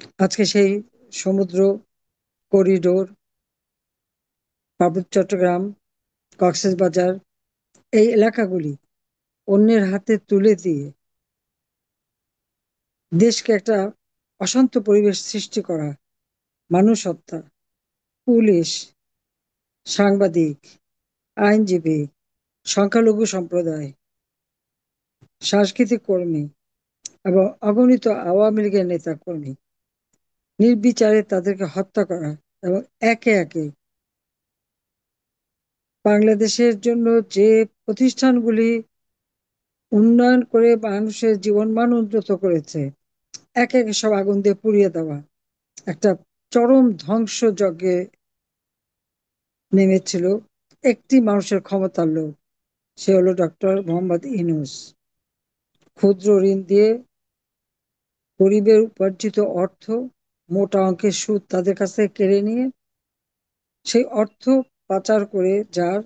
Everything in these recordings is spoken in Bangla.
আজকে সেই সমুদ্র করিডোর, পার্বত্য চট্টগ্রাম, কক্সবাজার এই এলাকাগুলি অন্যের হাতে তুলে দিয়ে দেশকে একটা অশান্ত পরিবেশ সৃষ্টি করা, মানুষ হত্যা, পুলিশ, সাংবাদিক, আইনজীবী, সংখ্যালঘু সম্প্রদায়, সাংস্কৃতিক কর্মী এবং অগণিত আওয়ামী লীগের নেতা কর্মী নির্বিচারে তাদেরকে হত্যা করা এবং একে একে বাংলাদেশের জন্য যে প্রতিষ্ঠানগুলি উন্নয়ন করে মানুষের জীবনমান উন্নত করেছে একে একে সব আগুন দিয়ে পুড়িয়ে দেওয়া একটা চরম ধ্বংসযজ্ঞে নেমেছিল একটি মানুষের ক্ষমতার লোভ। সে হলো ডক্টর মোহাম্মদ ইউনূস। ক্ষুদ্র ঋণ দিয়ে গরিবের উপার্জিত অর্থ, মোটা অঙ্কের সুদ তাদের কাছ থেকে কেড়ে নিয়ে সেই অর্থ পাচার করে যার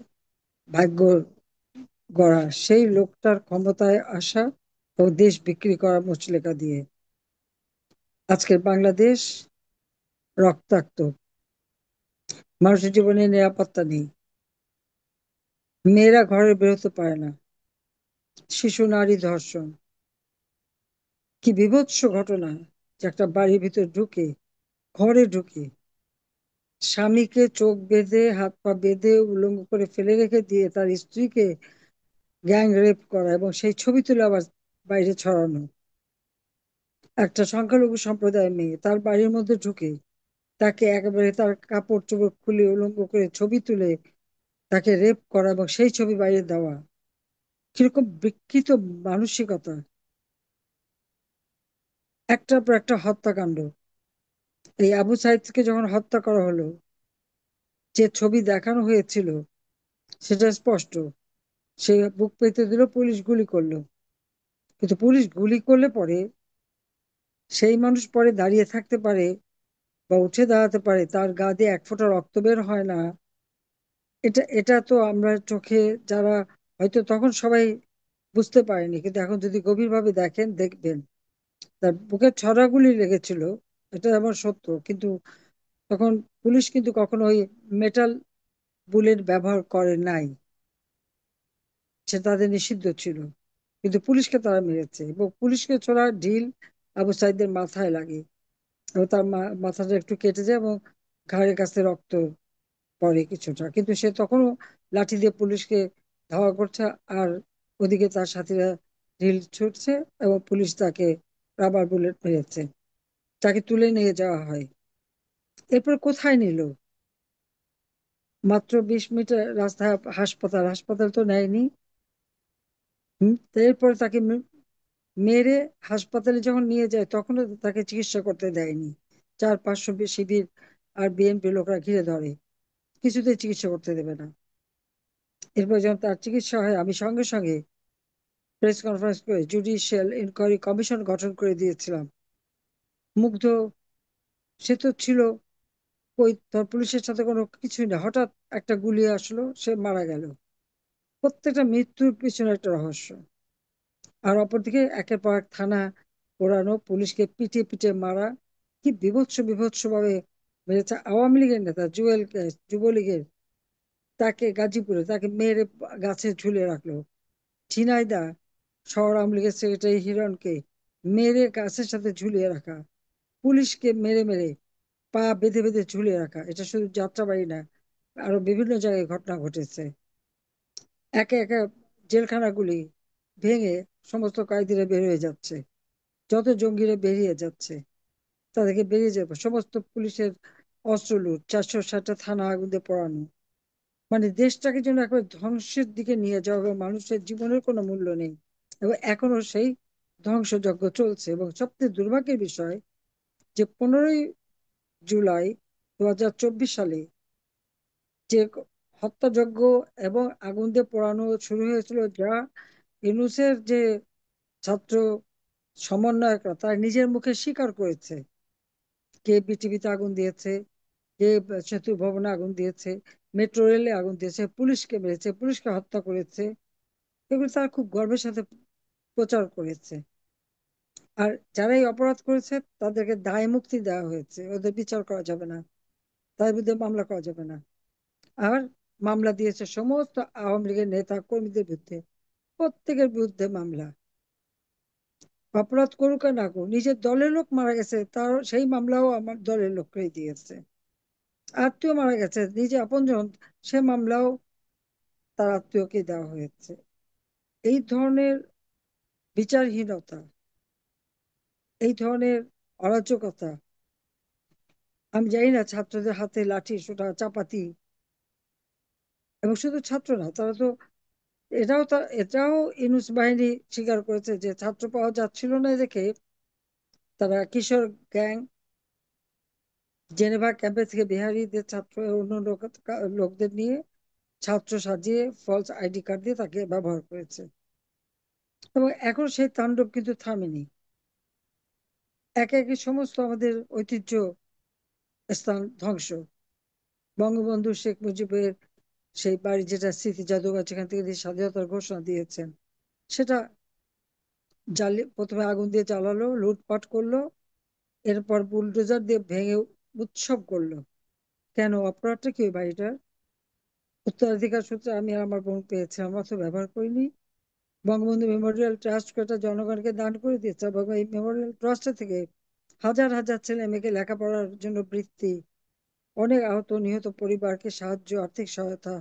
ভাগ্য গড়া, সেই লোকটার ক্ষমতায় আসা ও দেশ বিক্রি করা মুচলেকা দিয়ে আজকের বাংলাদেশ রক্তাক্ত। মানুষের জীবনে নিরাপত্তা নেই, মেয়েরা ঘরে বেরোতে পারে না, শিশু নারী ধর্ষণ, কি বীভৎস ঘটনা! যে একটা বাড়ির ভিতর ঢুকে, ঘরে ঢুকে স্বামীকে চোখ বেঁধে হাত পা বেঁধে উলঙ্গ করে ফেলে রেখে দিয়ে তার স্ত্রীকে গ্যাং রেপ করা এবং সেই ছবি তুলে আবার বাইরে ছড়ানো। একটা সংখ্যালঘু সম্প্রদায়ের মেয়ে তার বাড়ির মধ্যে ঢুকে তাকে একেবারে তার কাপড় চোপড় খুলে উলঙ্গ করে ছবি তুলে তাকে রেপ করা এবং সেই ছবি বাইরে দেওয়া, কিরকম বিকৃত মানসিকতা! একটার পর একটা হত্যাকাণ্ড। এই আবু সাইদকে যখন হত্যা করা হলো, যে ছবি দেখানো হয়েছিল সেটা স্পষ্ট। সে বুক পেতে দিল, পুলিশ গুলি করলো। কিন্তু পুলিশ গুলি করলে পরে সেই মানুষ পরে দাঁড়িয়ে থাকতে পারে বা উঠে দাঁড়াতে পারে, তার গা দিয়ে এক ফোঁটা রক্ত বের হয় না। এটা এটা তো আমরা চোখে, যারা হয়তো তখন সবাই বুঝতে পারেনি, কিন্তু এখন যদি গভীরভাবে দেখেন দেখবেন তার বুকে ছড়াগুলি লেগেছিল। এটা আমার সত্য, কিন্তু তখন পুলিশ কিন্তু কখনো ওই মেটাল বুলেট ব্যবহার করে নাই, সে তাদের নিষিদ্ধ ছিল। কিন্তু পুলিশকে তারা মেরেছে এবং পুলিশকে ছোড়া ঢিল আবু সাইদের মাথায় লাগে এবং তার মাথাটা একটু কেটে যায় এবং ঘাড়ের কাছে রক্ত পড়ে কিছুটা, কিন্তু সে তখনও লাঠি দিয়ে পুলিশকে ধাওয়া করছে। আর ওদিকে তার সাথীরা ঢিল ছুটছে এবং পুলিশ তাকে রাবার বুলেট মেরেছে। তাকে তুলে নিয়ে যাওয়া হয়। এরপর কোথায় নিল? মাত্র 20 মিটার রাস্তা, হাসপাতাল, হাসপাতাল তো নেয়নি। তো এরপরে তাকে মেরে হাসপাতালে যখন নিয়ে যায় তখনও তাকে চিকিৎসা করতে দেয়নি। 400-500 শিবির আর বিএনপি লোকরা ঘিরে ধরে, কিছুতেই চিকিৎসা করতে দেবে না। এরপর যখন তার চিকিৎসা হয় আমি সঙ্গে সঙ্গে প্রেস কনফারেন্স করে জুডিশিয়াল ইনকোয়ারি কমিশন গঠন করে দিয়েছিলাম। মুগ্ধ সে তো ছিল, ওই তোর পুলিশের সাথে কোনো কিছুই না, হঠাৎ একটা গুলি আসলো, সে মারা গেল। প্রত্যেকটা মৃত্যুর পিছনে একটা রহস্য। আর অপরদিকে একের পর এক থানা পোড়ানো, পুলিশকে পিটিয়ে পিটিয়ে মারা, কি বিভৎস বিভৎস ভাবে মেরেছে। আওয়ামী লীগের নেতা জুয়েলকে, যুবলীগের, তাকে গাজীপুরে তাকে মেরে গাছে ঝুলে রাখলো। ঝিনাইদা শহর আওয়ামী লীগের সেক্রেটারি হিরণকে মেরে গাছের সাথে ঝুলিয়ে রাখা, পুলিশকে মেরে মেরে পা বেঁধে বেঁধে ঝুলিয়ে রাখা। এটা শুধু যাত্রাবাড়ি না, আরো বিভিন্ন জায়গায় ঘটনা ঘটেছে। একে একে জেলখানাগুলি ভেঙে সমস্ত কয়েদিরা বের হয়ে যাচ্ছে, যত জঙ্গিরা বেরিয়ে যাচ্ছে তাদেরকে বেরিয়ে যাবে। সমস্ত পুলিশের অস্ত্র লুট, 460টা থানা আগুন দিয়ে পোড়ানো, মানে দেশটাকে যেন একবার ধ্বংসের দিকে নিয়ে যাওয়া হবে। মানুষের জীবনের কোনো মূল্য নেই এবং এখনো সেই ধ্বংসযজ্ঞ চলছে। এবং সবচেয়ে দুর্ভাগ্যের বিষয় যে 15ই জুলাই 2024 সালে যে হত্যাযজ্ঞ এবং আগুন দিয়ে পোড়ানো শুরু হয়েছিল, যা ইউনূসের যে ছাত্র সমন্বয়করা তারা নিজের মুখে স্বীকার করেছে, কে বিটিভিতে আগুন দিয়েছে, কে সেতু ভবনে আগুন দিয়েছে, মেট্রো রেলে আগুন দিয়েছে, পুলিশকে মেরেছে, পুলিশকে হত্যা করেছে, এগুলো তারা খুব গর্বের সাথে প্রচার করেছে। আর যারাই অপরাধ করেছে তাদেরকে দায় মুক্তি দেওয়া হয়েছে, ওদের বিচার করা যাবে না, তাদের বিরুদ্ধে মামলা করা যাবে না। আর মামলা দিয়েছে সমস্ত আওয়ামী লীগের নেতা কর্মীদের বিরুদ্ধে, প্রত্যেকের বিরুদ্ধে মামলা। অপরাধ করুক আর না করুক, নিজের দলের লোক মারা গেছে, তার সেই মামলাও আমার দলের লোককেই দিয়েছে। আত্মীয় মারা গেছে, নিজে আপনজন, সে মামলাও তার আত্মীয়কে দেওয়া হয়েছে। এই ধরনের বিচারহীনতা, এই ধরনের অরাজকতা, আমি জানি না ছাত্রদের হাতে লাঠি সোটা চাপাতি, এবং শুধু ছাত্র না, তারা তো এটাও ইউনূস বাহিনী স্বীকার করেছে যে ছাত্র পাওয়া যাচ্ছিল না দেখে তারা কিশোর গ্যাং জেনেভা ক্যাম্পে থেকে বিহারীদের ছাত্র অন্য লোকদের নিয়ে ছাত্র সাজিয়ে ফলস আইডি কার্ড দিয়ে তাকে ব্যবহার করেছে। এবং এখন সেই তাণ্ডব কিন্তু থামেনি। একে একে সমস্ত আমাদের ঐতিহ্য স্থান ধ্বংস। বঙ্গবন্ধু শেখ মুজিবের সেই বাড়ি, যেটা স্মৃতি জাদুঘর, যেখান থেকে তিনি স্বাধীনতার ঘোষণা দিয়েছেন, সেটা প্রথমে আগুন দিয়ে জ্বালালো, লুটপাট করলো, এরপর বুলডোজার দিয়ে ভেঙে উৎসব করলো। কেন? অপরাধটা কি ওই বাড়িটার? উত্তরাধিকার সূত্রে আমি আর আমার বোন পেয়েছি, আমরা তো ব্যবহার করিনি। বঙ্গবন্ধু মেমোরিয়াল ট্রাস্ট করে জনগণকে দান করে দিয়েছে, এবং এই মেমোরিয়াল ট্রাস্ট থেকে হাজার হাজার ছেলে মেয়েকে লেখাপড়ার জন্য বৃত্তি, অনেক আহত নিহত পরিবারকে সাহায্য, আর্থিক সহায়তা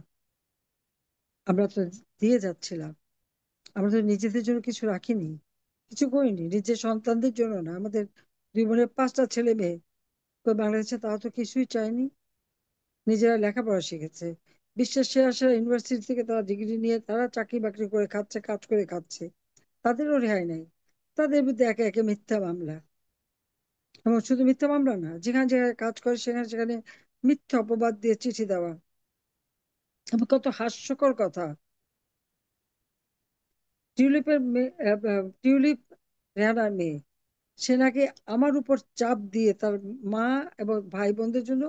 আমরা তো দিয়ে যাচ্ছিলাম। আমরা তো নিজেদের জন্য কিছু রাখিনি, কিছু করিনি, নিজের সন্তানদের জন্য না। আমাদের দুই বোনের 5টা ছেলে মেয়ে কই বাংলাদেশে, তারা তো কিছুই চায়নি, নিজেরা লেখাপড়া শিখেছে। বিশ্বের সেরা সেরা ইউনিভার্সিটি থেকে তারা ডিগ্রি নিয়ে তারা চাকরি বাকরি করে খাচ্ছে, কাজ করে খাচ্ছে, তাদেরও রেহাই নাই। তাদের বিরুদ্ধে একে একে মিথ্যা মামলা, এবং শুধু মিথ্যা মামলা না, যেখানে যেখানে কাজ করে সেখানে সেখানে মিথ্যা অপবাদ দিয়ে চিঠি দেওয়া। এবং কত হাস্যকর কথা, টিউলিপের মেয়ে, টিউলিপ রেহানার মেয়ে, সে নাকি আমার উপর চাপ দিয়ে তার মা এবং ভাই বোনদের জন্য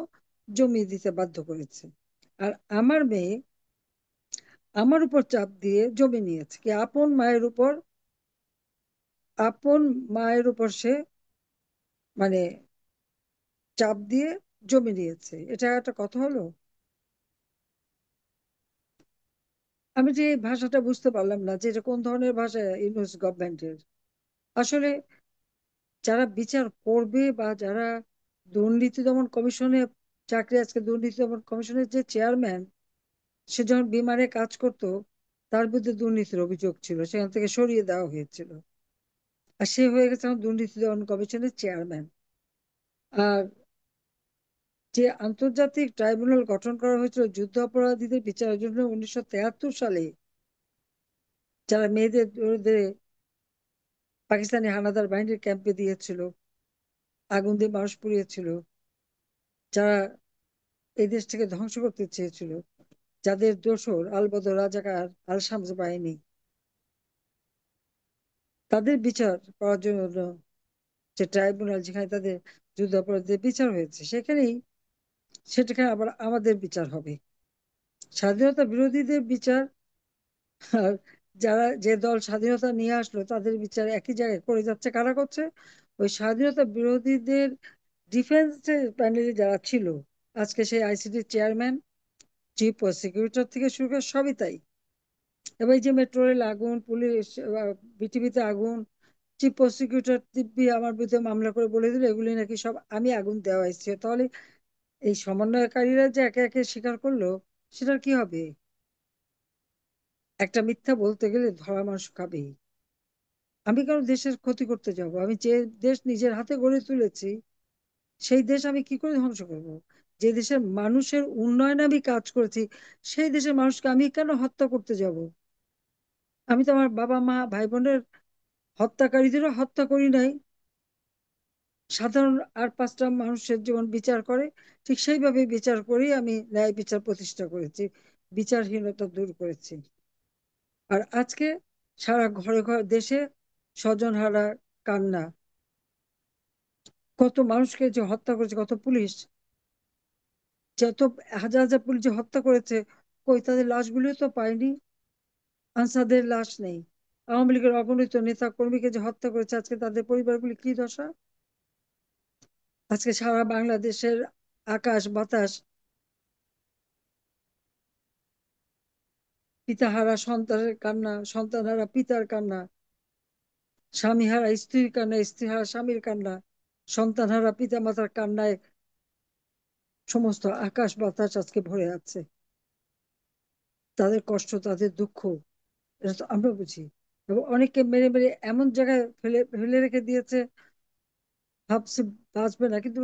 জমি দিতে বাধ্য করেছে। আর আমার মেয়ে আমার উপর চাপ দিয়ে জমি নিয়েছে, কি আপন মায়ের উপর সে মানে চাপ দিয়ে জমি নিয়েছে। এটা একটা কথা হলো? আমি যে এই ভাষাটা বুঝতে পারলাম না যে এটা কোন ধরনের ভাষা ইউনুস গভর্নমেন্টের। আসলে যারা বিচার করবে বা যারা দুর্নীতি দমন কমিশনে চাকরি, আজকে দুর্নীতি দমন কমিশনের যে চেয়ারম্যান, সে যখন বিমানে কাজ করত, তার বিরুদ্ধে দুর্নীতির অভিযোগ ছিল, সেখান থেকে সরিয়ে দেওয়া হয়েছিল। আর সে হয়ে গেছে এখন দুর্নীতি দমন কমিশনের চেয়ারম্যান। আর যে আন্তর্জাতিক ট্রাইব্যুনাল গঠন করা হয়েছিল যুদ্ধ অপরাধীদের বিচারের জন্য 1973 সালে, যারা মেয়েদের ধরে পাকিস্তানি হানাদার বাহিনীর ক্যাম্পে দিয়েছিল, আগুন দিয়ে মানুষ পুড়িয়েছিল, যারা এই দেশটাকে ধ্বংস করতে চেয়েছিল, যাদের দোসর আলবদর রাজাকার আল শামস বাহিনী, তাদের বিচার করার জন্য যে ট্রাইব্যুনাল, যেখানে তাদের যুদ্ধাপরাধীদের বিচার হয়েছে, সেখানে আবার আমাদের বিচার হবে। স্বাধীনতা বিরোধীদের বিচার আর যে দল স্বাধীনতা নিয়ে আসলো তাদের বিচার একই জায়গায় করে যাচ্ছে। কারা করছে? ওই স্বাধীনতা বিরোধীদের ডিফেন্সের প্যানেলে যারা ছিল, আজকে সেই আইসিটির চেয়ারম্যান, চিফ প্রসিকিউটর থেকে শুরু করে সবই তাই। এবার এই যে মেট্রো রেল আগুন, পুলিশ, বিটিভিতে আগুন, চিফ প্রসিকিউটর দিব্যি আমার বিরুদ্ধে মামলা করে বলে দিল এগুলি নাকি সব আমি আগুন দেওয়া হয়েছে। তাহলে এই সমন্বয়কারীরা যে একে একে স্বীকার করলো, সেটার কি হবে? একটা মিথ্যা বলতে গেলে ধরা মানুষ খাবেই। আমি কারো দেশের ক্ষতি করতে যাব? আমি যে দেশ নিজের হাতে গড়ে তুলেছি, সেই দেশ আমি কি করে ধ্বংস করব? যে দেশের মানুষের উন্নয়নে আমি কাজ করেছি, সেই দেশের মানুষকে আমি কেন হত্যা করতে যাব? আমি তো আমার বাবা মা ভাই বোনের হত্যাকারীদেরও হত্যা করি নাই। সাধারণ আর 5টা মানুষের যেমন বিচার করে, ঠিক সেইভাবে বিচার করেই আমি ন্যায় বিচার প্রতিষ্ঠা করেছি, বিচারহীনতা দূর করেছি। আর আজকে সারা ঘরে ঘরে দেশে স্বজনহারা কান্না। কত মানুষকে যে হত্যা করেছে, কত পুলিশ, যত হাজার হাজার পুলিশ যে হত্যা করেছে, কই তাদের লাশগুলিও তো পাইনি। আনসারদের লাশ নেই। আওয়ামী লীগের অগণিত নেতা কর্মীকে যে হত্যা করেছে, আজকে তাদের পরিবারগুলি কি দশা? আজকে সারা বাংলাদেশের আকাশ বাতাস পিতাহারা সন্তানের কান্না, সন্তানহারা পিতার কান্না, স্বামীহারা স্ত্রীর কান্না, স্ত্রীহারা স্বামীর কান্না, সন্তানহারা পিতা মাতার কান্নায় সমস্ত আকাশ বাতাস আজকে ভরে আছে। তাদের কষ্ট, তাদের দুঃখ, এটা তো আমরা বুঝি। এবং অনেককে মেরে মেরে এমন জায়গায় ফেলে ফেলে রেখে দিয়েছে, ভাবছে বাঁচবে না, কিন্তু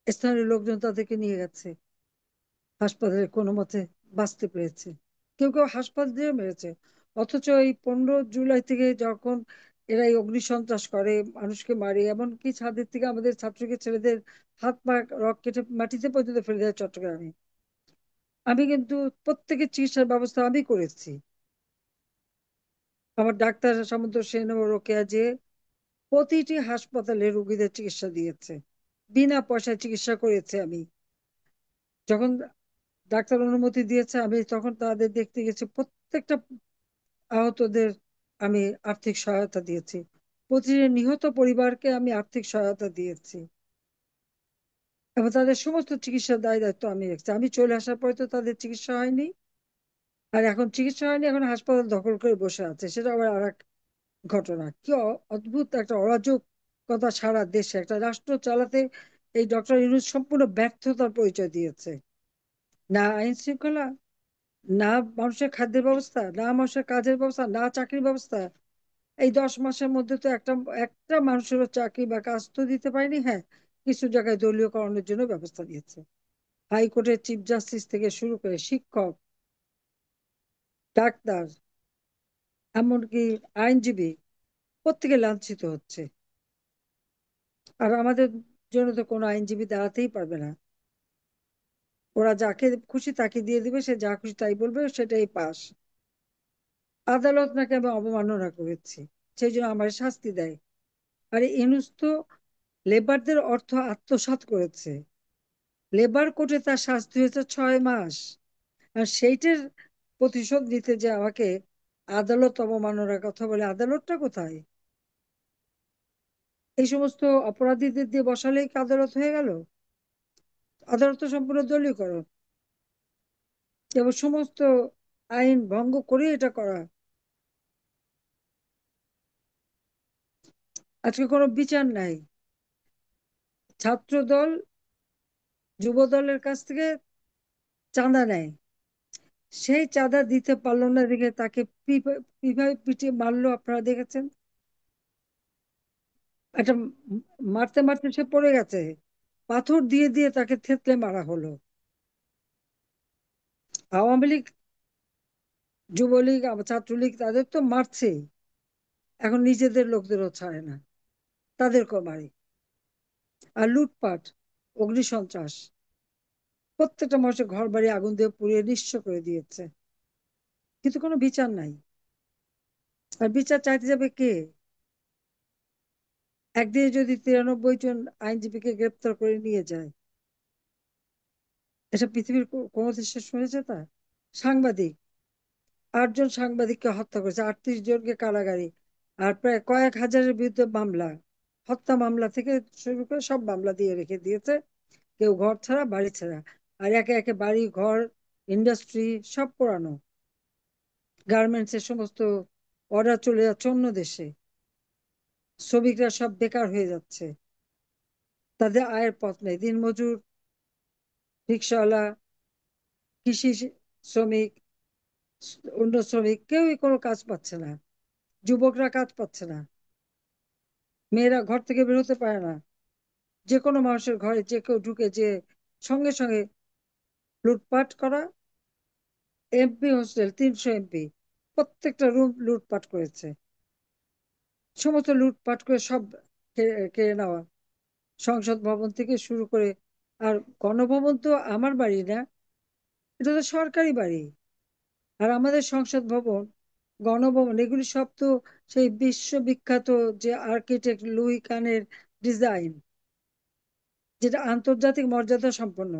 স্থানীয় লোকজন তাদেরকে নিয়ে গেছে হাসপাতালে, কোনো মতে বাঁচতে পেরেছে। কেউ কেউ হাসপাতাল দিয়ে মেরেছে। অথচ এই 15 জুলাই থেকে যখন এরা এই অগ্নিসন্ত্রাস করে, মানুষকে মারে, এমনকি ছাদের থেকে আমাদের ছাত্রকে ছেলেদের হাত পা রক কেটে মাটিতে পর্যন্ত ফেলে দেয় চট্টগ্রামে, আমি কিন্তু প্রত্যেকের চিকিৎসার ব্যবস্থা আমি করেছি। আমার ডাক্তার সামন্ত সেন ও রোকেয়া যে প্রতিটি হাসপাতালে রোগীদের চিকিৎসা দিয়েছে, বিনা পয়সায় চিকিৎসা করেছে। আমি যখন ডাক্তার অনুমতি দিয়েছে, আমি তখন তাদের দেখতে গেছি, প্রত্যেকটা আহতদের আমি আর্থিক সহায়তা দিয়েছি, প্রতিটি নিহত পরিবারকে আমি আর্থিক সহায়তা দিয়েছি, এবং তাদের সমস্ত চিকিৎসার দায় দায়িত্ব আমি রেখেছি। আমি চলে আসার পরে তো তাদের চিকিৎসা হয়নি, আর এখন চিকিৎসা হয়নি, এখন হাসপাতাল দখল করে বসে আছে, সেটা আবার আর এক ঘটনা। কি অদ্ভুত একটা অরাজকতা সারা দেশে, একটা রাষ্ট্র চালাতে এই ডক্টর ইউনূস সম্পূর্ণ ব্যর্থতার পরিচয় দিয়েছে। না আইন শৃঙ্খলা, না মানুষের খাদ্যের ব্যবস্থা, না মানুষের কাজের ব্যবস্থা, না চাকরির ব্যবস্থা। এই 10 মাসের মধ্যে তো একটা একটা মানুষেরও চাকরি বা কাজ তো দিতে পারেনি। হ্যাঁ, কিছু জায়গায় দলীয়করণের জন্য ব্যবস্থা নিয়েছে। হাইকোর্টের চিফ জাস্টিস থেকে শুরু করে শিক্ষক, ডাক্তার, এমনকি আইনজীবী, প্রত্যেকে লাঞ্ছিত হচ্ছে। আর আমাদের জন্য তো কোনো আইনজীবী দাঁড়াতেই পারবে না। ওরা যাকে খুশি তাকে দিয়ে দিবে, সে যা খুশি তাই বলবে, সেটাই পাস। আদালত নাকি আমি অবমাননা করেছি, সেই জন্য আমার শাস্তি দেয়। আরে ইউনূস তো লেবারদের অর্থ আত্মসাৎ করেছে, লেবার কোর্টে তার শাস্তি হয়েছে 6 মাস। আর সেইটার প্রতিশোধ নিতে যে আমাকে আদালত অবমাননার কথা বলে, আদালতটা কোথায়? এই সমস্ত অপরাধীদের দিয়ে বসালেই কি আদালত হয়ে গেল? আদালত তো সম্পূর্ণ দলীয়করণ, এবং সমস্ত আইন ভঙ্গ করে এটা করা। আজকে কোনো বিচার নাই। ছাত্র দল যুব দলের কাছ থেকে চাঁদা নেয়, সেই চাঁদা দিতে পারলো না দেখে তাকে কিভাবে পিটিয়ে মারলো আপনারা দেখেছেন। একটা মারতে মারতে সে পড়ে গেছে, পাথর দিয়ে দিয়ে তাকে থেতলে মারা হলো। আওয়ামী লীগ, যুবলীগ, ছাত্রলীগ তাদের তো মারছেই, এখন নিজেদের লোকদেরও ছাড়ে না, তাদেরকেও মারে। আর লুটপাট, অগ্নিসন্ত্রাস, প্রত্যেকটা মানুষের ঘর বাড়ি আগুন দিয়ে পুড়িয়ে নিঃস্ব করে দিয়েছে, কিন্তু কোনো বিচার নাই। আর বিচার চাইতে যাবে কে? একদিনে যদি 93 জন আইনজীবীকে গ্রেপ্তার করে নিয়ে যায়, এটা পৃথিবীর কোনো দেশে শুনেছে তা? সাংবাদিক, 8 জন সাংবাদিককে হত্যা করেছে, 38 জনকে কারাগারে, আর প্রায় কয়েক হাজারের বিরুদ্ধে মামলা, হত্যা মামলা থেকে শুরু করে সব মামলা দিয়ে রেখে দিয়েছে, কেউ ঘর ছাড়া বাড়ি ছাড়া। আর একে একে বাড়ি ঘর, ইন্ডাস্ট্রি সব পোড়ানো, গার্মেন্টস এর সমস্ত অর্ডার চলে যাচ্ছে অন্য দেশে, শ্রমিকরা সব বেকার হয়ে যাচ্ছে, তাদের আয়ের পথ নেই। দিনমজুর, রিক্সাওয়ালা, কৃষি শ্রমিক, অন্য শ্রমিক, কেউই কোনো কাজ পাচ্ছে না, যুবকরা কাজ পাচ্ছে না, মেয়েরা ঘর থেকে বেরোতে পারে না। যে কোনো মানুষের ঘরে যে কেউ ঢুকে যে সঙ্গে সঙ্গে লুটপাট করা। এমপি হোস্টেল, 300 এমপি, প্রত্যেকটা রুম লুটপাট করেছে, সমস্ত লুটপাট করে সব কেড়ে নেওয়া, সংসদ ভবন থেকে শুরু করে। আর গণভবন তো আমার বাড়ি না, এটা তো সরকারি বাড়ি। আর আমাদের সংসদ ভবন, গণভবন, এগুলি সব তো সেই বিশ্ববিখ্যাত যে আর্কিটেক্ট লুই কানের ডিজাইন, যেটা আন্তর্জাতিক মর্যাদা সম্পন্ন।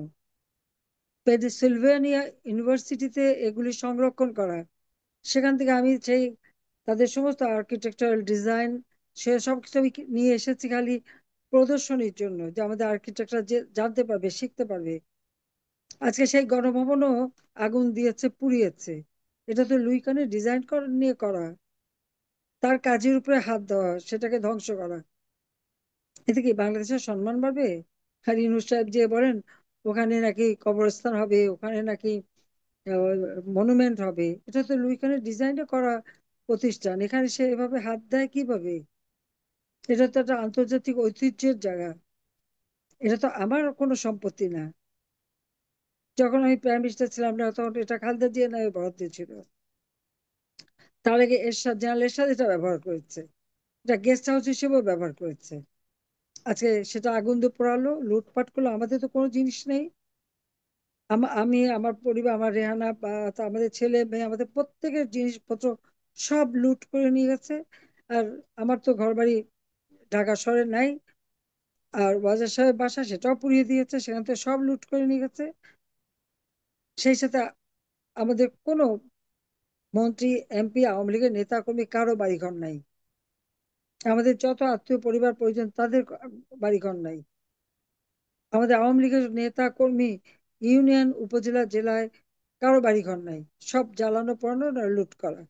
পেনসিলভেনিয়া ইউনিভার্সিটিতে এগুলি সংরক্ষণ করা, সেখান থেকে আমি সেই তাদের সমস্ত আর্কিটেকচারাল ডিজাইন সে সব কিছু আমি নিয়ে এসেছি খালি প্রদর্শনীর জন্য, যে আমাদের আর্কিটেকচার যে জানতে পারবে, শিখতে পারবে। আজকে সেই গণভবনও আগুন দিয়েছে, পুড়িয়েছে। এটা তো লুই কানের ডিজাইন নিয়ে করা, তার কাজের উপরে হাত দেওয়া, সেটাকে ধ্বংস করা। এতে কি বাংলাদেশের সম্মান বাড়বে? আর ইউনূস সাহেব যে বলেন ওখানে নাকি কবরস্থান হবে, ওখানে নাকি মনুমেন্ট হবে। এটা তো লুই কানের ডিজাইনে করা প্রতিষ্ঠান, এখানে সে এভাবে হাত দেয় কিভাবে? এটা তো একটা আন্তর্জাতিক ঐতিহ্যের জায়গা, এটা তো আমার কোনো সম্পত্তি না। যখন আমি প্রাইম মিনিস্টার ছিলাম না, তখন এটা খালেদা জিয়া নামে বরাদ্দ ছিল। তার আগে এরশাদ, জেনারেল এরশাদ এটা ব্যবহার করেছে, এটা গেস্ট হাউস হিসেবেও ব্যবহার করেছে। আজকে সেটা আগুন দিয়ে পোড়ালো, লুটপাট করলো, আমাদের তো কোনো জিনিস নেই। আমি, আমার পরিবার, আমার রেহানা বা আমাদের ছেলে মেয়ে, আমাদের প্রত্যেকের জিনিসপত্র সব লুট করে নিয়ে গেছে। আর আমার তো ঘর বাড়ি ঢাকা শহরে নাই, আর ওয়াজেদ সাহেব বাসা সেটাও পুড়িয়ে দিয়েছে, সেখান থেকে সব লুট করে নিয়ে গেছে। সেই সাথে আমাদের কোনো মন্ত্রী, এমপি, আওয়ামী লীগের নেতা কর্মী কারো বাড়িঘর নাই। আমাদের যত আত্মীয় পরিবার পরিজন তাদের বাড়িঘর নাই। আমাদের আওয়ামী লীগের নেতা কর্মী ইউনিয়ন, উপজেলা, জেলায় কারো বাড়িঘর নাই। সব জ্বালানো পোড়ানো না লুট করা।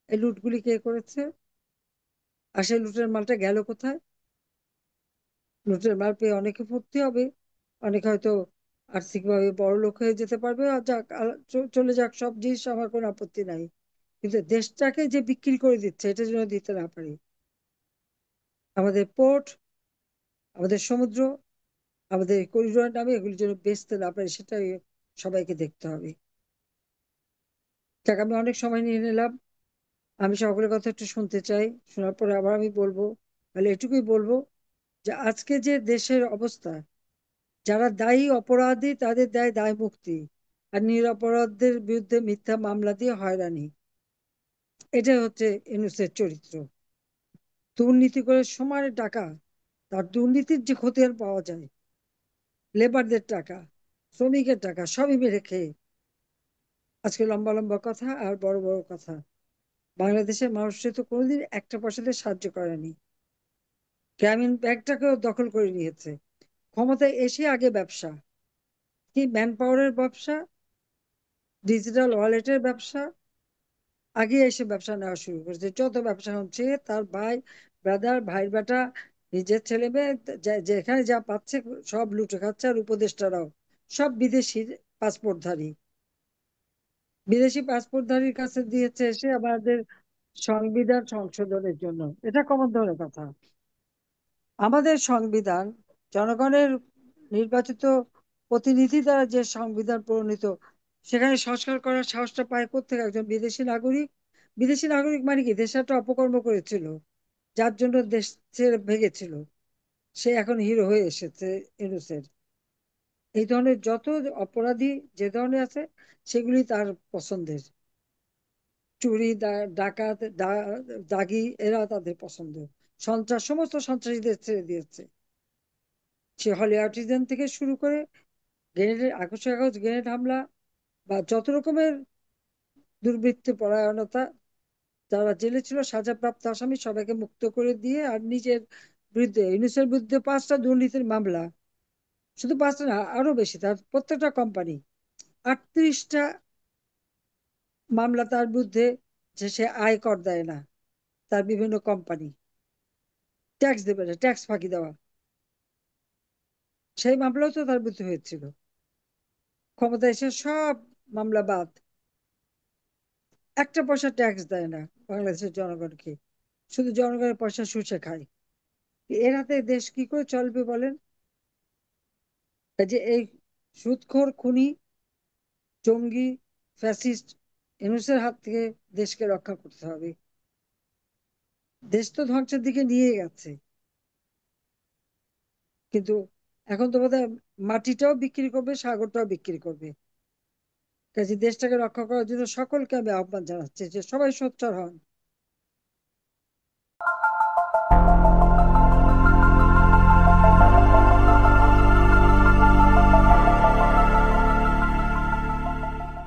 এই লুটগুলি কে করেছে? আর সেই লুটের মালটা গেল কোথায়? লুটের মাল পেয়ে অনেকে ফুর্তি হবে, অনেকে হয়তো আর্থিকভাবে বড় লোক হয়ে যেতে পারবে, আর যাক, চলে যাক, সব জিনিস, আমার কোনো আপত্তি নাই। কিন্তু দেশটাকে যে বিক্রি করে দিচ্ছে, এটা যেন দিতে না পারি। আমাদের পোর্ট, আমাদের সমুদ্র, আমাদের করিডোর নামে এগুলি যেন বেচতে না পারি, সেটাই সবাইকে দেখতে হবে। যাক, আমি অনেক সময় নিয়ে নিলাম। আমি সকলের কথা একটু শুনতে চাই, শোনার পরে আবার আমি বলবো। তাহলে এটুকুই বলবো যে আজকে যে দেশের অবস্থা, যারা দায়ী অপরাধী তাদের দায় দায় মুক্তি, আর নিরপরাধদের বিরুদ্ধে মিথ্যা মামলা দিয়ে হয়রানি, এটা হচ্ছে ইউনূসের চরিত্র। দুর্নীতি করে সমানে টাকা, তার দুর্নীতির যে খতিয়ান পাওয়া যায়, লেবারদের টাকা, শ্রমিকের টাকা, সবই মেরে খেয়ে আজকে লম্বা লম্বা কথা আর বড় বড় কথা। বাংলাদেশের মানুষের তো কোনোদিন একটা পয়সাতে সাহায্য করেনি। গ্রামীণ ব্যাংকটাকেও দখল করে নিয়েছে। ক্ষমতায় এসে আগে ব্যবসা, কি ম্যান পাওয়ারের ব্যবসা, ডিজিটাল ওয়ালেটের ব্যবসা, আগে এসে ব্যবসা নেওয়া শুরু করেছে। যত ব্যবসা হচ্ছে তার ভাই, ব্রাদার, ভাইয়ের বেটা, নিজের ছেলে মেয়ে, যেখানে যা পাচ্ছে সব লুটে খাচ্ছে। আর উপদেষ্টারাও সব বিদেশি পাসপোর্টধারী। বিদেশি পাসপোর্টধারীর কাছে দিয়েছে এসে আমাদের সংবিধান সংশোধনের জন্য। এটা কেমন ধরনের কথা? আমাদের সংবিধান জনগণের নির্বাচিত প্রতিনিধি দ্বারা যে সংবিধান প্রণীত, সেখানে সংস্কার করার সাহসটা পায় কোত্থেকে একজন বিদেশি নাগরিক? বিদেশি নাগরিক মানে কি, দেশে একটা অপকর্ম করেছিল, যার জন্য দেশ ছেড়ে ভেগেছিল, সে এখন হিরো হয়ে এসেছে ইউনূসের। এই ধরনের যত অপরাধী যে ধরনের আছে, সেগুলি তার পছন্দের। চুরি, ডাকাত, দাগি, এরা তাদের পছন্দ। সন্ত্রাস, সমস্ত সন্ত্রাসীদের ছেড়ে দিয়েছে। সে হলি আর্টিজান থেকে শুরু করে গ্রেনেডের, আকস্মিক কাগজ গ্রেনেড হামলা, বা যত রকমের দুর্বৃত্ত পরায়ণতা, যারা জেলে ছিল সাজাপ্রাপ্ত আসামি সবাইকে মুক্ত করে দিয়ে, আর নিজের বিরুদ্ধে, ইউনূসের বিরুদ্ধে 5টা দুর্নীতির মামলা। শুধু 5টা না, আরো বেশি, তার প্রত্যেকটা কোম্পানি 38টা মামলা তার বিরুদ্ধে, যে সে আয় কর দেয় না। তার বিভিন্ন কোম্পানি ট্যাক্স দেবে না, ট্যাক্স ফাঁকি দেওয়া, সেই মামলাও তো তার বিরুদ্ধে হয়েছিল। ক্ষমতা এসে সব মামলা বাদ, একটা পয়সা ট্যাক্স দেয় না বাংলাদেশের জনগণকে, শুধু জনগণের পয়সা শুষে খায়। এর হাতে দেশ কি করে চলবে বলেন? এই যে এই সুদখোর, খুনি, জঙ্গি, ফ্যাসিস্ট ইউনূসের হাত থেকে দেশকে রক্ষা করতে হবে। দেশ তো ধ্বংসের দিকে নিয়ে গেছে, কিন্তু এখন তো বোধহয় মাটিটাও বিক্রি করবে, সাগরটাও বিক্রি করবে। কাজে দেশটাকে রক্ষা করার জন্য সকলকে আমি আহ্বান জানাচ্ছি যে সবাই সোচ্চার হন।